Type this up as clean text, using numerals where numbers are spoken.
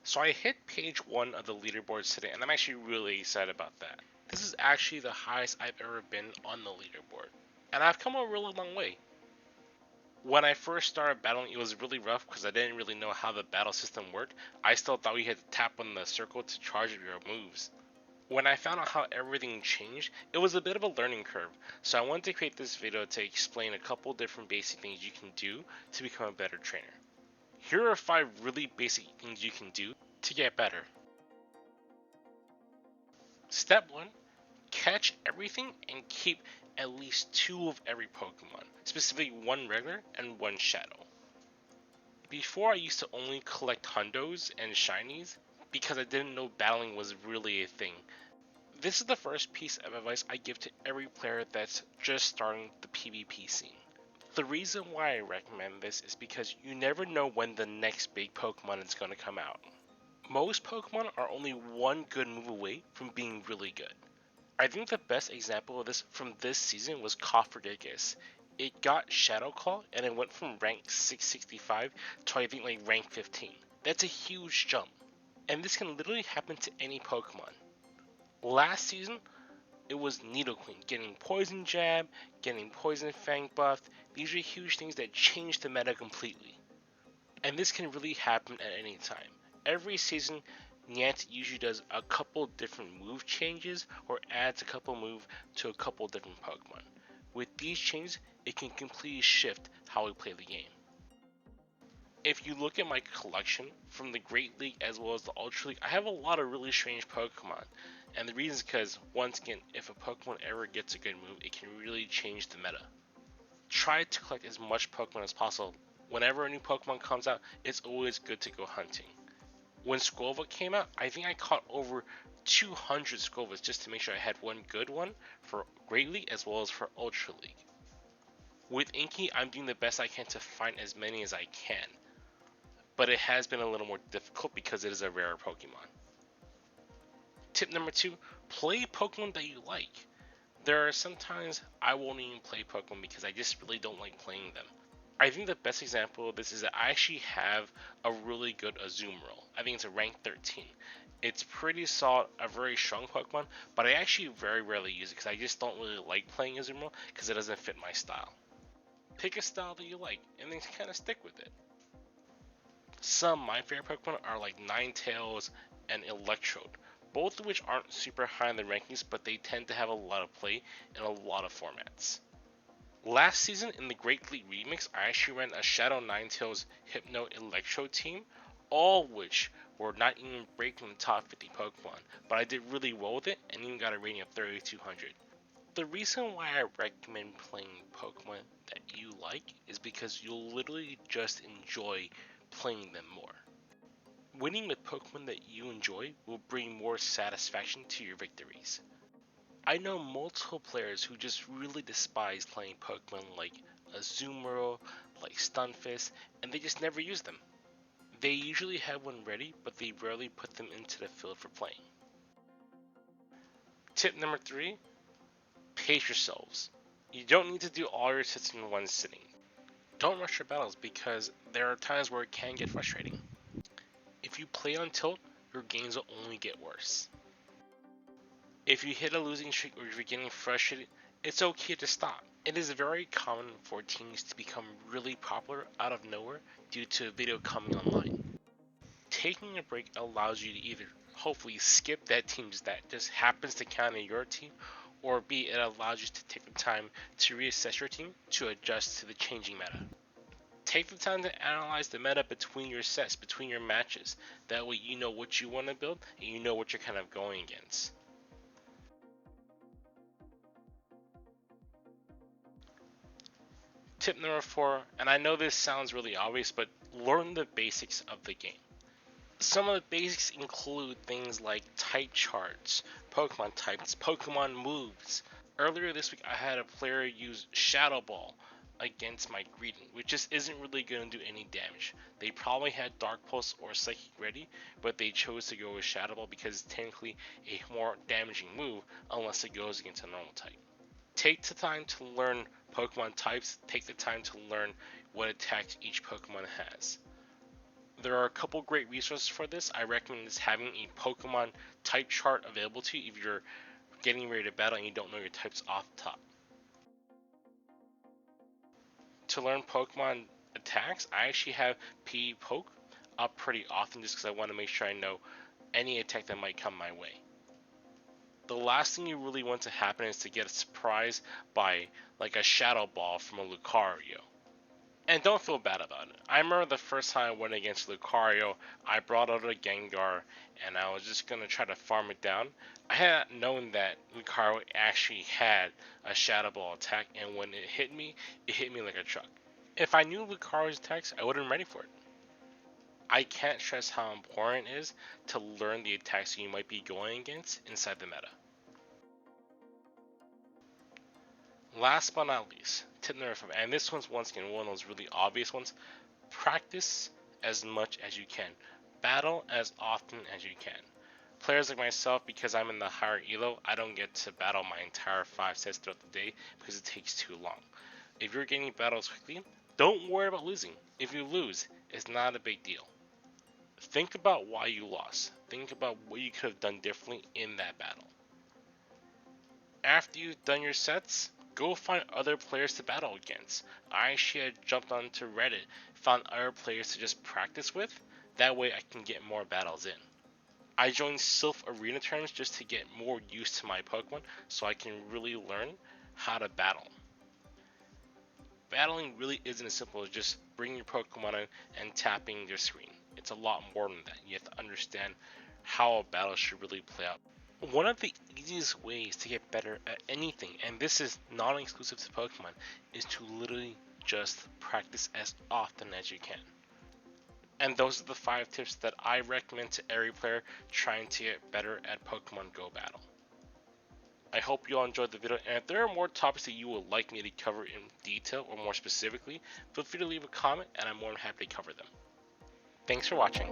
So I hit page 1 of the leaderboards today, and I'm actually really excited about that. This is actually the highest I've ever been on the leaderboard, and I've come a really long way. When I first started battling, it was really rough because I didn't really know how the battle system worked. I still thought we had to tap on the circle to charge your moves. When I found out how everything changed, it was a bit of a learning curve, so I wanted to create this video to explain a couple different basic things you can do to become a better trainer. Here are 5 really basic things you can do to get better. Step 1. Catch everything and keep at least 2 of every Pokemon, specifically 1 regular and 1 shadow. Before I used to only collect hundos and shinies because I didn't know battling was really a thing. This is the first piece of advice I give to every player that's just starting the PvP scene. The reason why I recommend this is because you never know when the next big Pokemon is going to come out. Most Pokemon are only 1 good move away from being really good. I think the best example of this from this season was Cofferdigus. It got Shadow Claw and it went from rank 665 to I think like rank 15. That's a huge jump. And this can literally happen to any Pokemon. Last season, it was Nidoqueen getting Poison Jab, getting Poison Fang buffed. These are huge things that change the meta completely. And this can really happen at any time. Every season, Niantic usually does a couple different move changes or adds a couple move to a couple different Pokemon. With these changes, it can completely shift how we play the game. If you look at my collection from the Great League as well as the Ultra League, I have a lot of really strange Pokemon. And the reason is because, once again, if a Pokemon ever gets a good move, it can really change the meta. Try to collect as much Pokemon as possible. Whenever a new Pokemon comes out, it's always good to go hunting. When Squova came out, I think I caught over 200 Squovas just to make sure I had one good one for Great League as well as for Ultra League. With Inky, I'm doing the best I can to find as many as I can, but it has been a little more difficult because it is a rarer Pokemon. Tip number 2, play Pokemon that you like. There are sometimes I won't even play Pokemon because I just really don't like playing them. I think the best example of this is that I actually have a really good Azumarill. I think it's a rank 13. It's pretty solid, a very strong Pokemon, but I actually very rarely use it because I just don't really like playing Azumarill because it doesn't fit my style. Pick a style that you like and then kind of stick with it. Some of my favorite Pokemon are like Ninetales and Electrode, both of which aren't super high in the rankings, but they tend to have a lot of play in a lot of formats. Last season in the Great League Remix, I actually ran a Shadow Ninetales Hypno Electrode team, all which were not even breaking the top 50 Pokemon, but I did really well with it and even got a rating of 3200. The reason why I recommend playing Pokemon that you like is because you'll literally just enjoy playing them more. Winning with Pokemon that you enjoy will bring more satisfaction to your victories. I know multiple players who just really despise playing Pokemon like Azumarill, like Stunfisk, and they just never use them. They usually have one ready, but they rarely put them into the field for playing. Tip number 3, pace yourselves. You don't need to do all your sets in one sitting. Don't rush your battles because there are times where it can get frustrating. If you play on tilt, your games will only get worse. If you hit a losing streak or you're getting frustrated, it's okay to stop. It is very common for teams to become really popular out of nowhere due to a video coming online. Taking a break allows you to either hopefully skip that team that just happens to counter your team, or B, it allows you to take the time to reassess your team to adjust to the changing meta. Take the time to analyze the meta between your sets, between your matches. That way you know what you want to build and you know what you're kind of going against. Tip number 4, and I know this sounds really obvious, but learn the basics of the game. Some of the basics include things like type charts, Pokemon types, Pokemon moves. Earlier this week I had a player use Shadow Ball against my Greedent, which just isn't really going to do any damage. They probably had Dark Pulse or Psychic ready, but they chose to go with Shadow Ball because it's technically a more damaging move unless it goes against a normal type. Take the time to learn Pokemon types, take the time to learn what attacks each Pokemon has. There are a couple great resources for this. I recommend is having a Pokemon type chart available to you if you're getting ready to battle and you don't know your types off the top. To learn Pokemon attacks, I actually have PE Poke up pretty often just because I want to make sure I know any attack that might come my way. The last thing you really want to happen is to get surprised by like a Shadow Ball from a Lucario. And don't feel bad about it. I remember the first time I went against Lucario, I brought out a Gengar, and I was just going to try to farm it down. I had known that Lucario actually had a Shadow Ball attack, and when it hit me like a truck. If I knew Lucario's attacks, I would have been ready for it. I can't stress how important it is to learn the attacks you might be going against inside the meta. Last but not least, tip number 5, and this one's once again one of those really obvious ones: practice as much as you can. Battle as often as you can. Players like myself, because I'm in the higher elo, I don't get to battle my entire 5 sets throughout the day because it takes too long. If you're getting battles quickly, don't worry about losing. If you lose, it's not a big deal. Think about why you lost. Think about what you could have done differently in that battle. After you've done your sets, go find other players to battle against. I actually had jumped onto Reddit, found other players to just practice with. That way I can get more battles in. I joined Silph Arena tournaments just to get more used to my Pokemon so I can really learn how to battle. Battling really isn't as simple as just bringing your Pokemon in and tapping their screen. It's a lot more than that. You have to understand how a battle should really play out. One of the easiest ways to get better at anything, and this is non-exclusive to Pokemon, is to literally just practice as often as you can. And those are the 5 tips that I recommend to every player trying to get better at Pokemon Go Battle. I hope you all enjoyed the video, and if there are more topics that you would like me to cover in detail or more specifically, feel free to leave a comment and I'm more than happy to cover them. Thanks for watching.